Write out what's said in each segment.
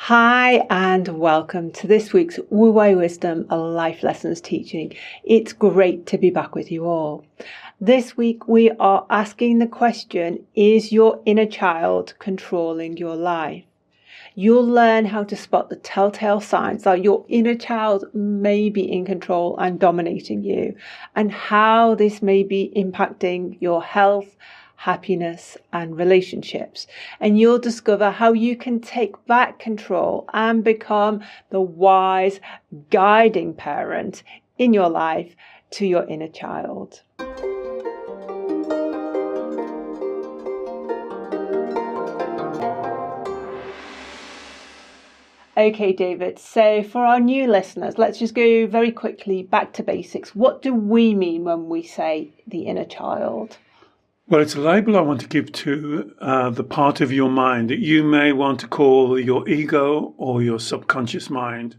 Hi and welcome to this week's Wu Wei Wisdom Life Lessons teaching. It's great to be back with you all. This week we are asking the question, is your inner child controlling your life? You'll learn how to spot the telltale signs that your inner child may be in control and dominating you, and how this may be impacting your health, happiness and relationships. And you'll discover how you can take back control and become the wise guiding parent in your life to your inner child. Okay, David, so for our new listeners, let's just go very quickly back to basics. What do we mean when we say the inner child? Well, it's a label I want to give to the part of your mind that you may want to call your ego or your subconscious mind.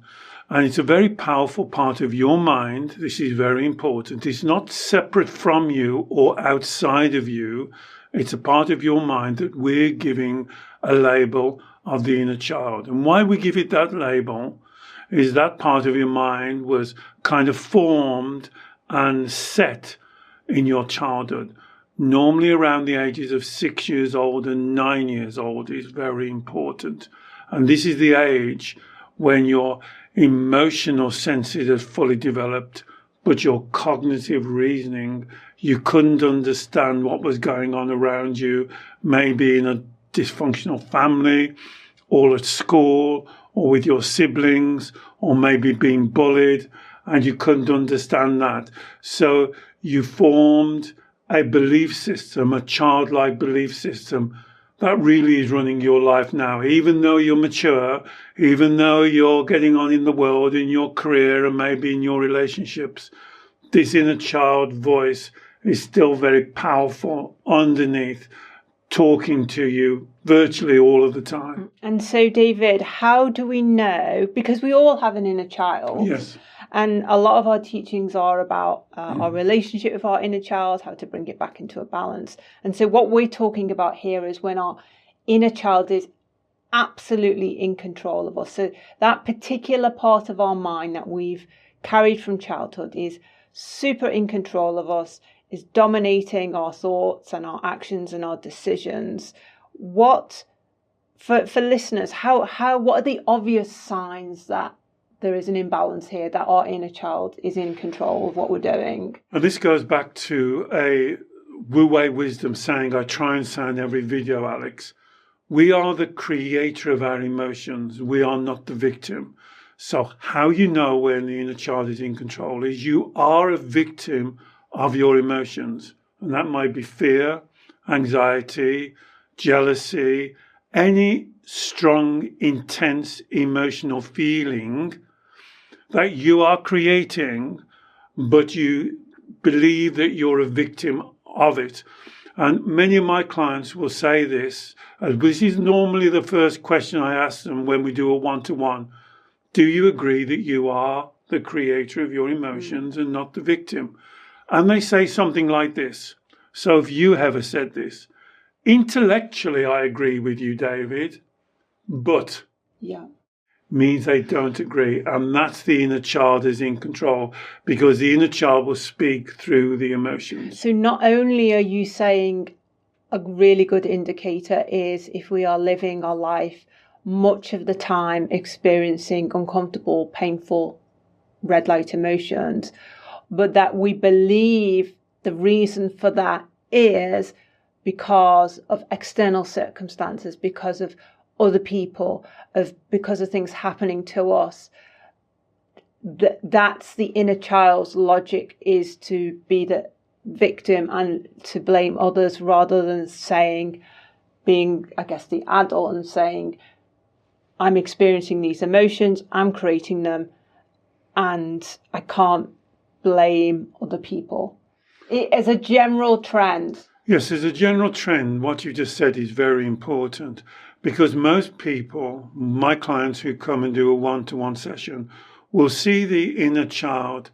And it's a very powerful part of your mind. This is very important. It's not separate from you or outside of you. It's a part of your mind that we're giving a label of the inner child. And why we give it that label is that part of your mind was kind of formed and set in your childhood. Normally around the ages of 6 years old and 9 years old is very important. And this is the age when your emotional senses are fully developed, but your cognitive reasoning, you couldn't understand what was going on around you, maybe in a dysfunctional family or at school or with your siblings or maybe being bullied, and you couldn't understand that. So you formed a belief system, a childlike belief system that really is running your life now. Even though you're mature, even though you're getting on in the world, in your career and maybe in your relationships, this inner child voice is still very powerful underneath, talking to you virtually all of the time. And so, David, how do we know? Because we all have an inner child. Yes. And a lot of our teachings are about our relationship with our inner child, how to bring it back into a balance. And so what we're talking about here is when our inner child is absolutely in control of us. So that particular part of our mind that we've carried from childhood is super in control of us, is dominating our thoughts and our actions and our decisions. What, for listeners, what are the obvious signs that there is an imbalance here, that our inner child is in control of what we're doing? And this goes back to a Wu Wei Wisdom saying I try and say in every video, Alex. We are the creator of our emotions. We are not the victim. So how you know when the inner child is in control is you are a victim of your emotions. And that might be fear, anxiety, jealousy, any strong, intense emotional feeling that you are creating, but you believe that you're a victim of it. And many of my clients will say this. This is normally the first question I ask them when we do a one-to-one. Do you agree that you are the creator of your emotions and not the victim? And they say something like this. So if you ever said this, intellectually I agree with you, David, but... Yeah. means they don't agree. And that's the inner child is in control, because the inner child will speak through the emotions. So not only are you saying a really good indicator is if we are living our life much of the time experiencing uncomfortable, painful red light emotions, but that we believe the reason for that is because of external circumstances, because of other people, because of things happening to us. That's the inner child's logic, is to be the victim and to blame others, rather than being, I guess, the adult and saying, I'm experiencing these emotions, I'm creating them, and I can't blame other people. As a general trend. Yes, as a general trend, what you just said is very important, because most people, my clients who come and do a one-to-one session, will see the inner child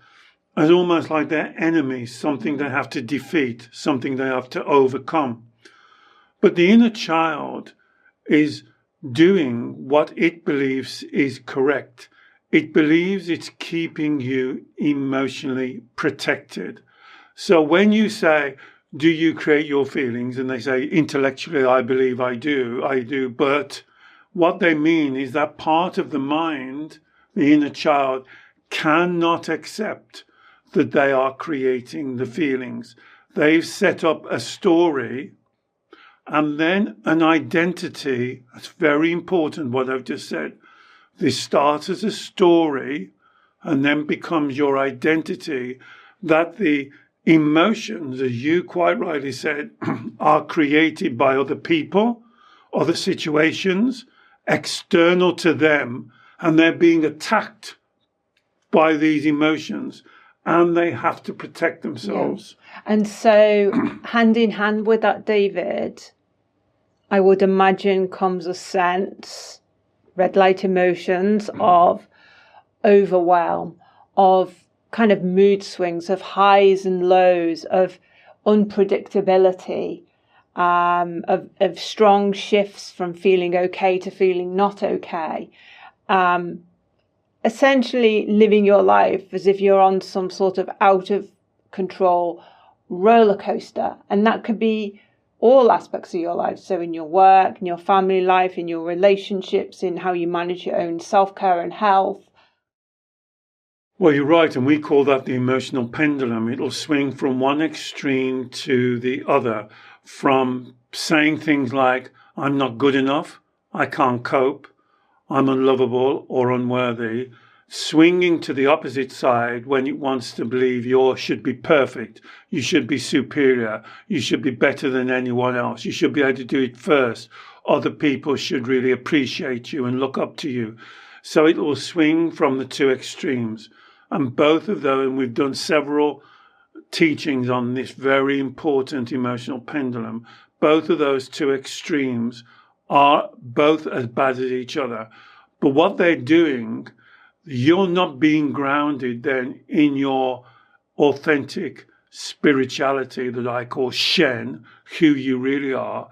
as almost like their enemy, something they have to defeat, something they have to overcome. But the inner child is doing what it believes is correct. It believes it's keeping you emotionally protected. So when you say, do you create your feelings? And they say, intellectually, I believe I do. But what they mean is that part of the mind, the inner child, cannot accept that they are creating the feelings. They've set up a story and then an identity. That's very important, what I've just said. This starts as a story and then becomes your identity, that the emotions, as you quite rightly said, are created by other people, other situations, external to them, and they're being attacked by these emotions, and they have to protect themselves. Yeah. And so, hand in hand with that, David, I would imagine comes a sense, red light emotions, of overwhelm, of kind of mood swings, of highs and lows, of unpredictability, of strong shifts from feeling okay to feeling not okay. Essentially living your life as if you're on some sort of out of control roller coaster. And that could be all aspects of your life. So in your work, in your family life, in your relationships, in how you manage your own self-care and health. Well, you're right, and we call that the emotional pendulum. It'll swing from one extreme to the other, from saying things like, I'm not good enough, I can't cope, I'm unlovable or unworthy, swinging to the opposite side when it wants to believe you should be perfect, you should be superior, you should be better than anyone else, you should be able to do it first, other people should really appreciate you and look up to you. So it will swing from the two extremes. And both of those, and we've done several teachings on this very important emotional pendulum, both of those two extremes are both as bad as each other. But what they're doing, you're not being grounded then in your authentic spirituality that I call Shen, who you really are.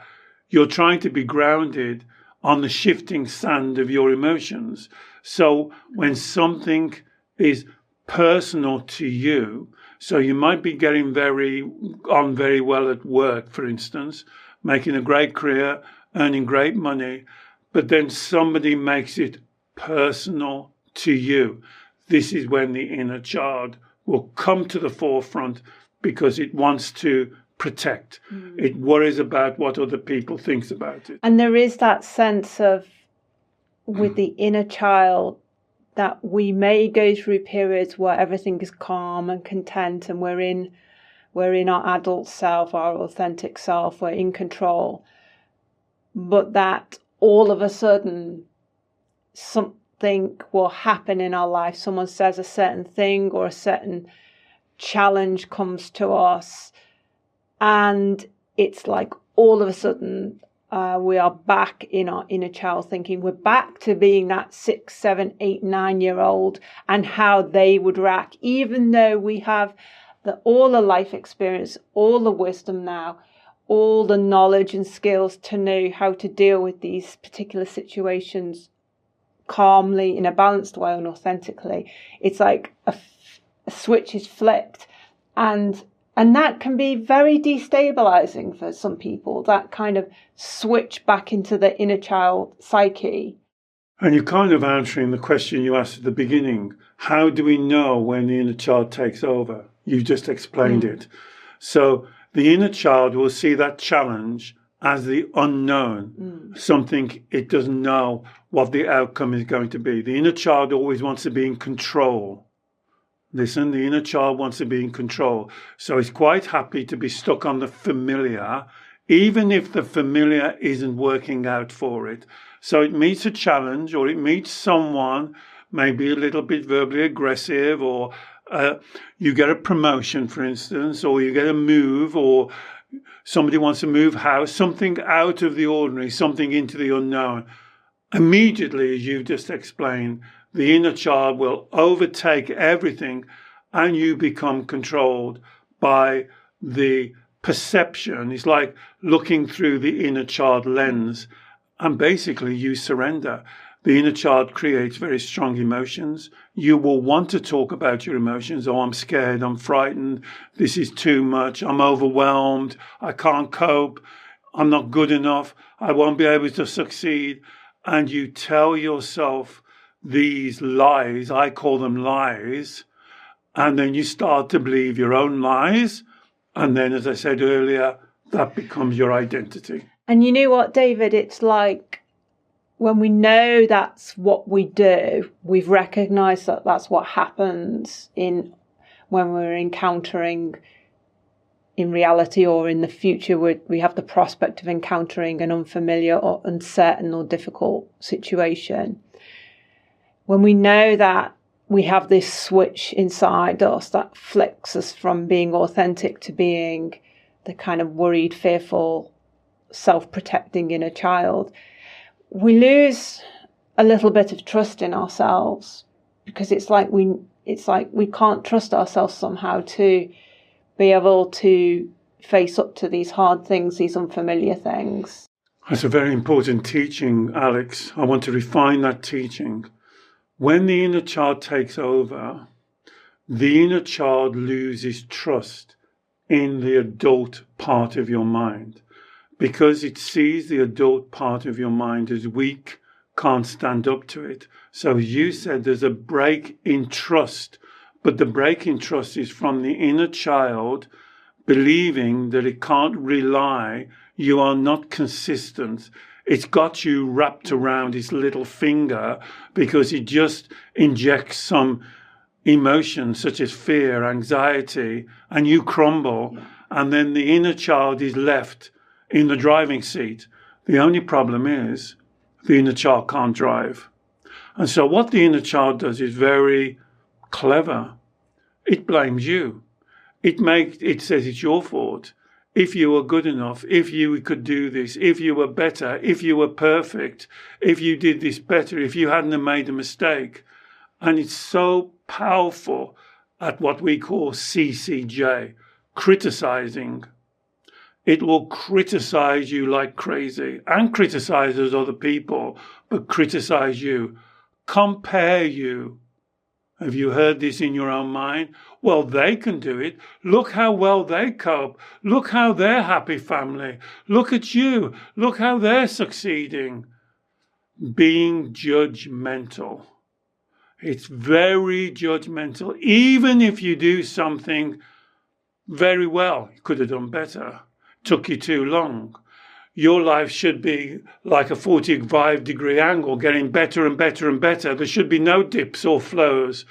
You're trying to be grounded on the shifting sand of your emotions. So when something is personal to you, so you might be getting very well at work, for instance, making a great career, earning great money, but then somebody makes it personal to you. This is when the inner child will come to the forefront because it wants to protect. It worries about what other people think about it. And there is that sense of, with the inner child, that we may go through periods where everything is calm and content and we're in our adult self, our authentic self, we're in control. But that all of a sudden something will happen in our life. Someone says a certain thing or a certain challenge comes to us, and it's like all of a sudden we are back in our inner child thinking. We're back to being that 6, 7, 8, 9-year-old and how they would react, even though we have all the life experience, all the wisdom now, all the knowledge and skills to know how to deal with these particular situations calmly, in a balanced way and authentically. It's like a switch is flipped, and that can be very destabilizing for some people, that kind of switch back into the inner child psyche. And you're kind of answering the question you asked at the beginning. How do we know when the inner child takes over? You just explained it. So the inner child will see that challenge as the unknown, something it doesn't know what the outcome is going to be. The inner child always wants to be in control. Listen, the inner child wants to be in control. So it's quite happy to be stuck on the familiar, even if the familiar isn't working out for it. So it meets a challenge, or it meets someone maybe a little bit verbally aggressive, or you get a promotion, for instance, or you get a move, or somebody wants to move house, something out of the ordinary, something into the unknown. Immediately, as you've just explained, the inner child will overtake everything, and you become controlled by the perception. It's like looking through the inner child lens, and basically you surrender. The inner child creates very strong emotions. You will want to talk about your emotions. Oh, I'm scared, I'm frightened, this is too much, I'm overwhelmed, I can't cope, I'm not good enough, I won't be able to succeed. And you tell yourself these lies, I call them lies, and then you start to believe your own lies. And then, as I said earlier, that becomes your identity. And you know what, David? It's like when we know that's what we do, we've recognized that that's what happens when we're encountering in reality or in the future, we have the prospect of encountering an unfamiliar or uncertain or difficult situation. When we know that we have this switch inside us that flicks us from being authentic to being the kind of worried, fearful, self-protecting inner child, we lose a little bit of trust in ourselves, because it's like we can't trust ourselves somehow to be able to face up to these hard things, these unfamiliar things. That's a very important teaching, Alex. I want to refine that teaching. When the inner child takes over, the inner child loses trust in the adult part of your mind, because it sees the adult part of your mind as weak, can't stand up to it. So you said there's a break in trust, but the break in trust is from the inner child believing that it can't rely, you are not consistent. It's got you wrapped around its little finger because it just injects some emotion such as fear, anxiety, and you crumble. Yeah. And then the inner child is left in the driving seat. The only problem is the inner child can't drive. And so what the inner child does is very clever. It blames you. It says it's your fault. If you were good enough, if you could do this, if you were better, if you were perfect, if you did this better, if you hadn't made a mistake. And it's so powerful at what we call CCJ, criticizing. It will criticize you like crazy and criticizes other people, but criticize you, compare you. Have you heard this in your own mind? Well, they can do it. Look how well they cope. Look how they're happy family. Look at you. Look how they're succeeding. Being judgmental. It's very judgmental. Even if you do something very well, you could have done better. Took you too long. Your life should be like a 45-degree angle, getting better and better and better. There should be no dips or flows.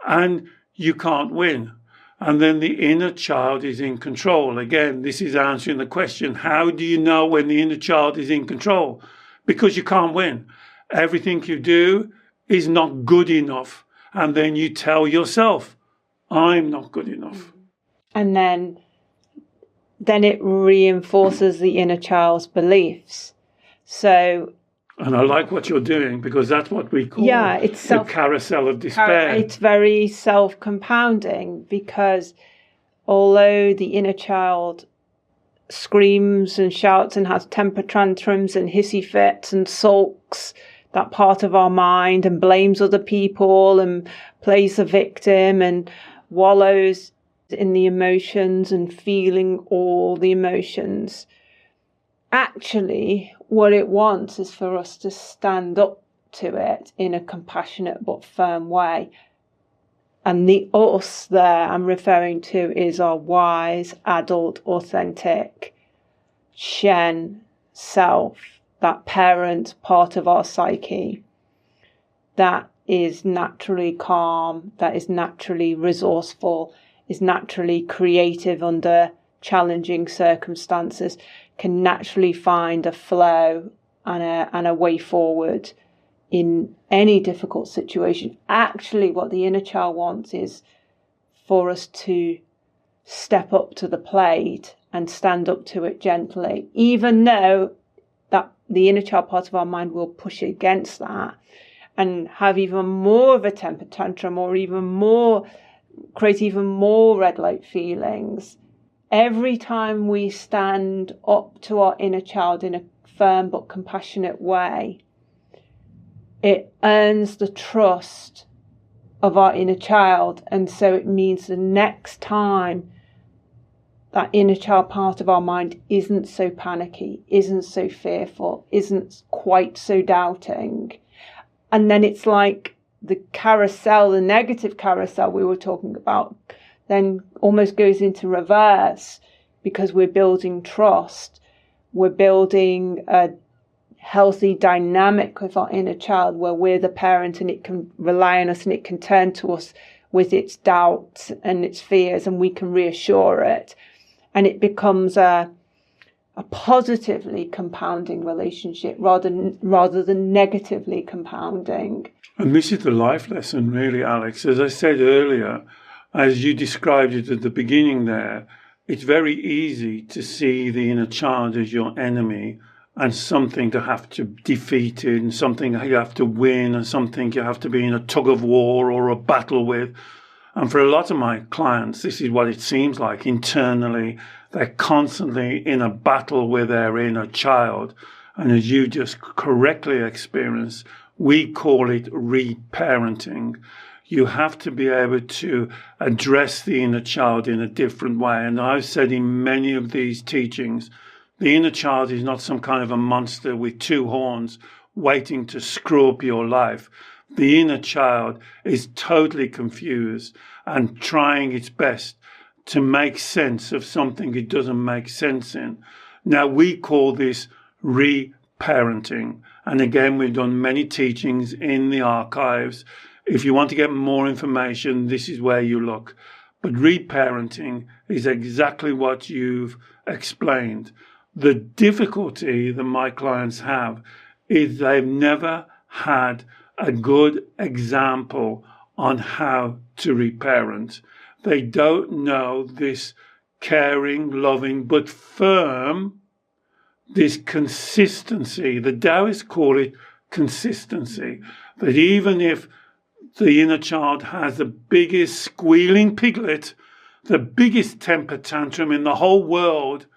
And you can't win. And then the inner child is in control. Again, this is answering the question, how do you know when the inner child is in control? Because you can't win. Everything you do is not good enough. And then you tell yourself, I'm not good enough. And then it reinforces the inner child's beliefs. So, and I like what you're doing, because that's what we call it's the carousel of despair. It's very self-compounding, because although the inner child screams and shouts and has temper tantrums and hissy fits and sulks, that part of our mind, and blames other people and plays the victim and wallows in the emotions and feeling all the emotions. Actually, what it wants is for us to stand up to it in a compassionate but firm way. And the us there I'm referring to is our wise, adult, authentic, Shen self, that parent part of our psyche that is naturally calm, that is naturally resourceful, is naturally creative under challenging circumstances, can naturally find a flow and a way forward in any difficult situation. Actually, what the inner child wants is for us to step up to the plate and stand up to it gently, even though that the inner child part of our mind will push against that and have even more of a temper tantrum, or create even more red light feelings. Every time we stand up to our inner child in a firm but compassionate way, it earns the trust of our inner child. And so it means the next time that inner child part of our mind isn't so panicky, isn't so fearful, isn't quite so doubting. And then it's like the carousel, the negative carousel we were talking about, then almost goes into reverse, because we're building trust. We're building a healthy dynamic with our inner child where we're the parent and it can rely on us and it can turn to us with its doubts and its fears, and we can reassure it. And it becomes a positively compounding relationship rather than negatively compounding. And this is the life lesson, really, Alex. As I said earlier, as you described it at the beginning there, it's very easy to see the inner child as your enemy and something to have to defeat it, and something you have to win, and something you have to be in a tug of war or a battle with. And for a lot of my clients, this is what it seems like internally. They're constantly in a battle with their inner child. And as you just correctly experienced, we call it reparenting. You have to be able to address the inner child in a different way. And I've said in many of these teachings, the inner child is not some kind of a monster with two horns waiting to screw up your life. The inner child is totally confused and trying its best to make sense of something it doesn't make sense in. Now, we call this reparenting. And again, we've done many teachings in the archives. If you want to get more information, this is where you look. But reparenting is exactly what you've explained. The difficulty that my clients have is they've never had a good example on how to reparent. They don't know this caring, loving, but firm, this consistency. The Taoists call it consistency. That even if the inner child has the biggest squealing piglet, the biggest temper tantrum in the whole world,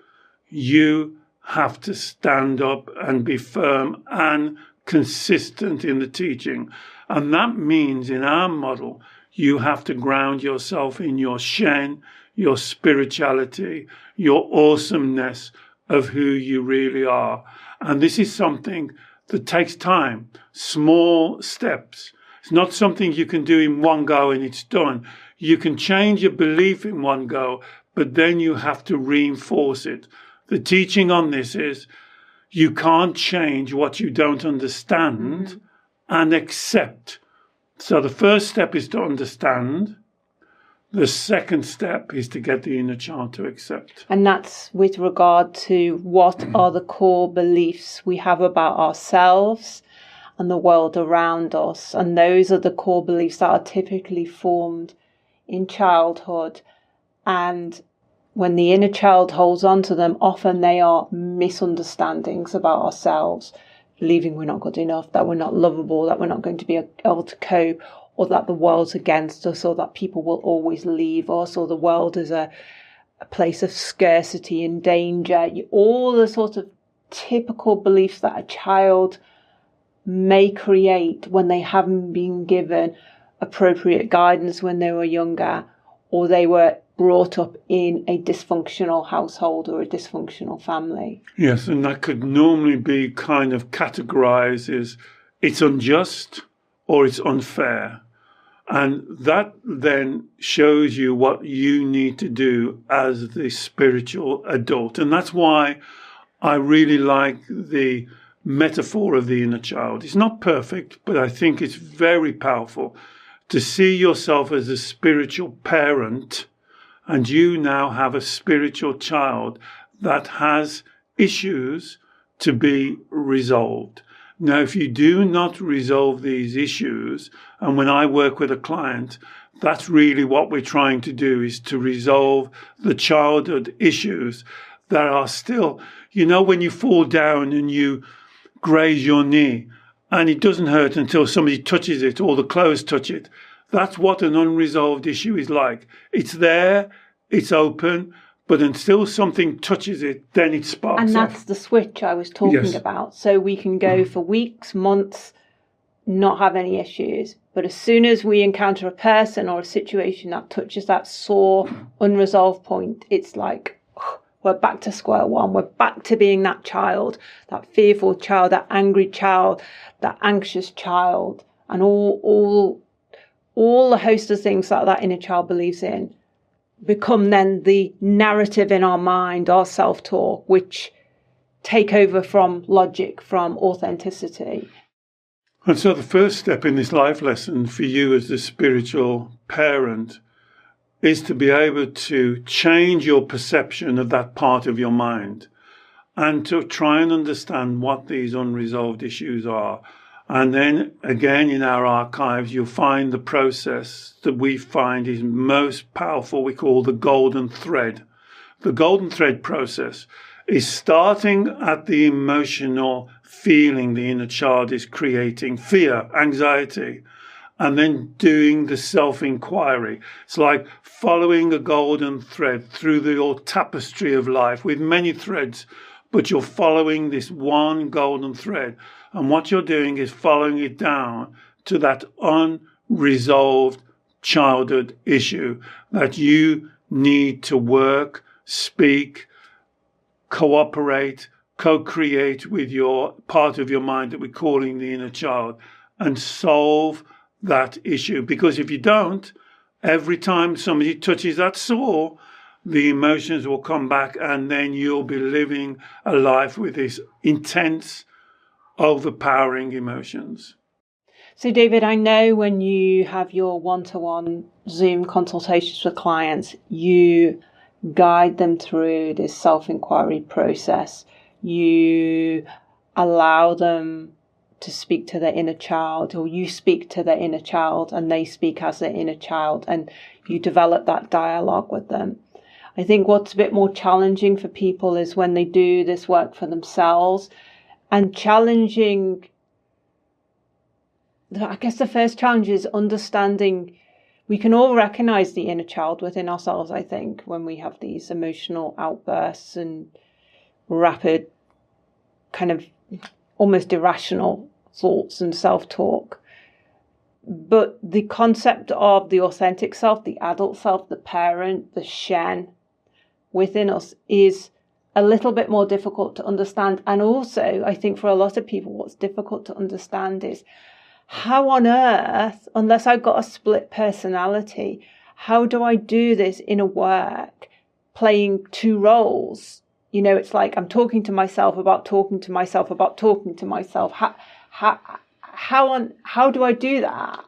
you have to stand up and be firm and consistent in the teaching. And that means in our model, you have to ground yourself in your Shen, your spirituality, your awesomeness of who you really are. And this is something that takes time, small steps. It's not something you can do in one go and it's done. You can change your belief in one go, but then you have to reinforce it. The teaching on this is you can't change what you don't understand and accept. So the first step is to understand. The second step is to get the inner child to accept. And that's with regard to what are the core beliefs we have about ourselves and the world around us. And those are the core beliefs that are typically formed in childhood. And when the inner child holds on to them, often they are misunderstandings about ourselves, believing we're not good enough, that we're not lovable, that we're not going to be able to cope, or that the world's against us, or that people will always leave us, or the world is a place of scarcity and danger. All the sort of typical beliefs that a child may create when they haven't been given appropriate guidance when they were younger, or they were brought up in a dysfunctional household or a dysfunctional family. Yes, and that could normally be kind of categorized as it's unjust or it's unfair. And that then shows you what you need to do as the spiritual adult. And that's why I really like the metaphor of the inner child. It's not perfect, but I think it's very powerful to see yourself as a spiritual parent, and you now have a spiritual child that has issues to be resolved. Now, if you do not resolve these issues, and when I work with a client, that's really what we're trying to do, is to resolve the childhood issues that are still, when you fall down and you graze your knee and it doesn't hurt until somebody touches it or the clothes touch it. That's what an unresolved issue is like. It's there, it's open, but until something touches it, then it sparks And that's off. the switch I was talking about. So we can go for weeks, months, not have any issues. But as soon as we encounter a person or a situation that touches that sore, unresolved point, it's like, we're back to square one. We're back to being that child, that fearful child, that angry child, that anxious child, and all the host of things that that inner child believes in become then the narrative in our mind, our self-talk, which take over from logic, from authenticity. And so the first step in this life lesson for you as the spiritual parent is to be able to change your perception of that part of your mind and to try and understand what these unresolved issues are. And then again, in our archives, you'll find the process that we find is most powerful, we call the golden thread. The golden thread process is starting at the emotional feeling the inner child is creating, fear, anxiety, and then doing the self-inquiry. It's like following a golden thread through your tapestry of life with many threads, but you're following this one golden thread. And what you're doing is following it down to that unresolved childhood issue that you need to work, speak, cooperate, co-create with your part of your mind that we're calling the inner child and solve that issue. Because if you don't, every time somebody touches that sore, the emotions will come back and then you'll be living a life with this intense, overpowering emotions. So, David, I know when you have your one-to-one Zoom consultations with clients, you guide them through this self-inquiry process. You allow them to speak to their inner child, or you speak to their inner child and they speak as their inner child, and you develop that dialogue with them. I think what's a bit more challenging for people is when they do this work for themselves, and challenging, I guess the first challenge is understanding. We can all recognize the inner child within ourselves, I think, when we have these emotional outbursts and rapid, kind of almost irrational thoughts and self-talk. But the concept of the authentic self, the adult self, the parent, the Shen within us is a little bit more difficult to understand. And also, I think for a lot of people, what's difficult to understand is how on earth, unless I've got a split personality, how do I do this in a work playing two roles? You know, it's like I'm talking to myself about talking to myself about talking to myself. How do I do that?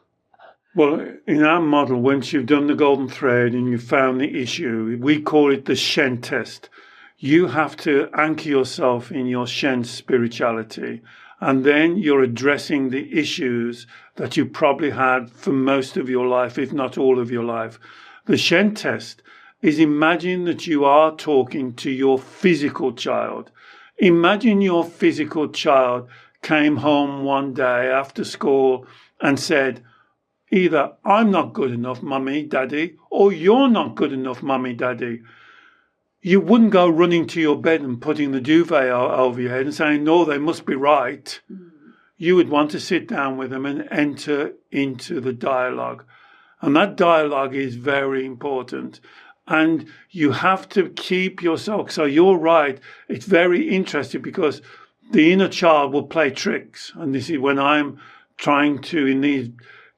Well, in our model, once you've done the golden thread and you've found the issue, we call it the Shen Test. You have to anchor yourself in your Shen spirituality, and then you're addressing the issues that you probably had for most of your life, if not all of your life. The Shen Test is imagine that you are talking to your physical child. Imagine your physical child came home one day after school and said, either I'm not good enough, mummy, daddy, or you're not good enough, mummy, daddy. You wouldn't go running to your bed and putting the duvet over your head and saying, no, they must be right. You would want to sit down with them and enter into the dialogue. And that dialogue is very important. And you have to keep yourself. So you're right. It's very interesting because the inner child will play tricks. And this is when I'm trying to, in these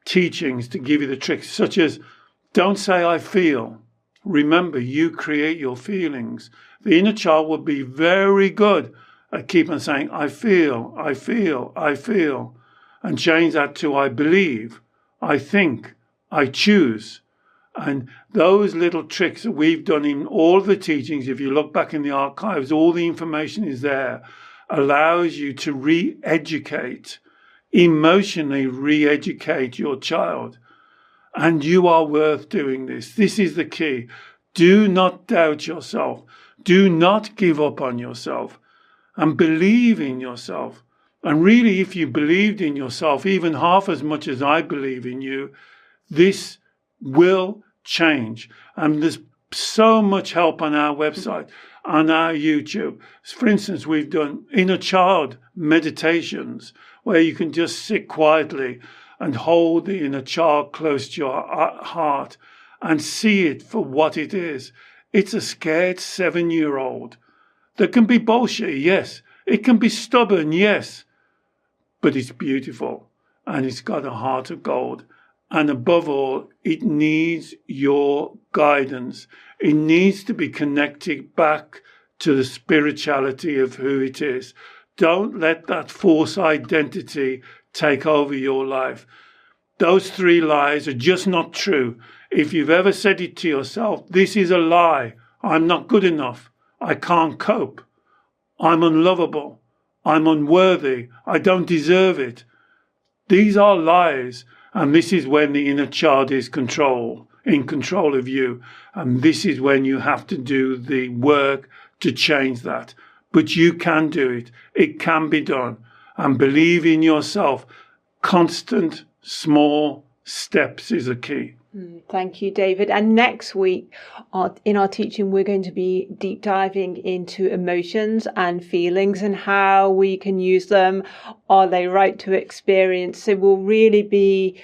teachings, to give you the tricks, such as don't say I feel. Remember, you create your feelings. The inner child will be very good at keeping saying, I feel, I feel, I feel, and change that to I believe, I think, I choose. And those little tricks that we've done in all the teachings, if you look back in the archives, all the information is there, allows you to re-educate, emotionally re-educate your child. And you are worth doing this. This is the key. Do not doubt yourself. Do not give up on yourself. And believe in yourself. And really, if you believed in yourself, even half as much as I believe in you, this will change. And there's so much help on our website, on our YouTube. For instance, we've done inner child meditations where you can just sit quietly and hold the inner child close to your heart and see it for what it is. It's a scared 7-year-old that can be bullshit, yes. It can be stubborn, yes. But it's beautiful and it's got a heart of gold. And above all, it needs your guidance. It needs to be connected back to the spirituality of who it is. Don't let that false identity take over your life. Those 3 lies are just not true. If you've ever said it to yourself, this is a lie. I'm not good enough. I can't cope. I'm unlovable. I'm unworthy. I don't deserve it. These are lies. And this is when the inner child is in control of you. And this is when you have to do the work to change that. But you can do it. It can be done. And believe in yourself. Constant, small steps is a key. Thank you, David. And next week in our teaching, we're going to be deep diving into emotions and feelings and how we can use them. Are they right to experience? So we'll really be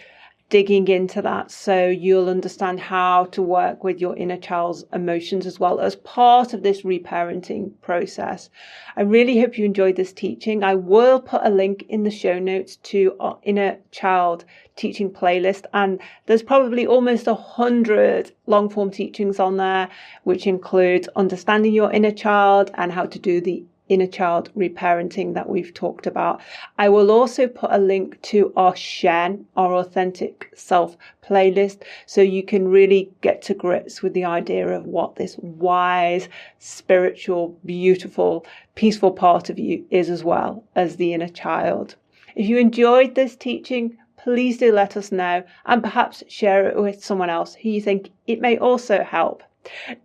digging into that so you'll understand how to work with your inner child's emotions as well as part of this reparenting process. I really hope you enjoyed this teaching. I will put a link in the show notes to our inner child teaching playlist, and there's probably almost 100 long form teachings on there, which includes understanding your inner child and how to do the inner child reparenting that we've talked about. I will also put a link to our Shen, our authentic self playlist, so you can really get to grips with the idea of what this wise, spiritual, beautiful, peaceful part of you is, as well as the inner child. If you enjoyed this teaching, please do let us know and perhaps share it with someone else who you think it may also help.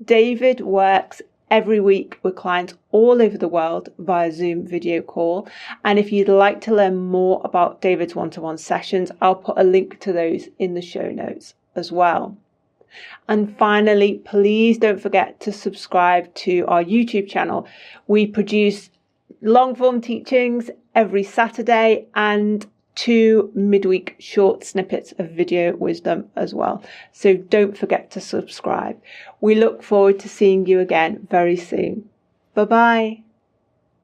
David works every week with clients all over the world via Zoom video call. And if you'd like to learn more about David's one-to-one sessions, I'll put a link to those in the show notes as well. And finally, please don't forget to subscribe to our YouTube channel. We produce long form teachings every Saturday and 2 midweek short snippets of video wisdom as well. So don't forget to subscribe. We look forward to seeing you again very soon. Bye-bye.